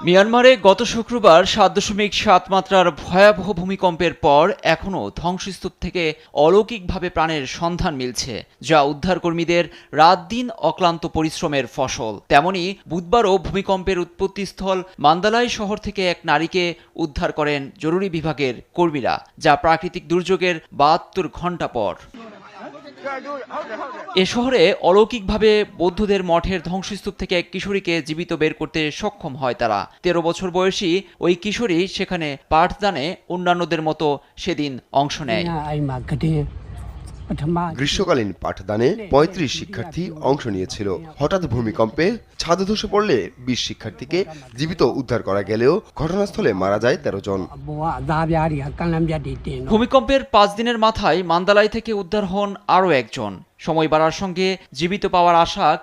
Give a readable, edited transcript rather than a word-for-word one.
মিয়ানমারে গত শুক্রবার ৭.৭ মাত্রার ভয়াবহ ভূমিকম্পের পর এখনও ধ্বংসস্তূপ থেকে অলৌকিকভাবে প্রাণের সন্ধান মিলছে, যা উদ্ধারকর্মীদের রাত দিন অক্লান্ত পরিশ্রমের ফসল। তেমনি বুধবারও ভূমিকম্পের উৎপত্তিস্থল মান্দালাই শহর থেকে এক নারীকে উদ্ধার করেন জরুরি বিভাগের কর্মীরা, যা প্রাকৃতিক দুর্যোগের ৭২ ঘণ্টা পর। এ শহরে অলৌকিকভাবে বৌদ্ধদের মঠের ধ্বংসস্তূপ থেকে এক কিশোরীকে জীবিত বের করতে সক্ষম হয় তারা। ১৩ বছর বয়সী ওই কিশোরী সেখানে পাঠদানে অন্যান্যদের মতো সেদিন অংশ নেয়। গ্রীষ্মকালীন পাঠদানে ৩৫ শিক্ষার্থী অংশ নিয়েছিল। হঠাৎ ভূমিকম্পে ছাদ ধসে পড়লে ২০ শিক্ষার্থীকে জীবিত উদ্ধার করা গেলেও ঘটনাস্থলে মারা যায় ১৩ জন। ভূমিকম্পের ৫ দিনের মাথায় মান্দালাই থেকে উদ্ধার হন আরও একজন। সময় বাড়ার সঙ্গে জীবিত পাওয়ার আশা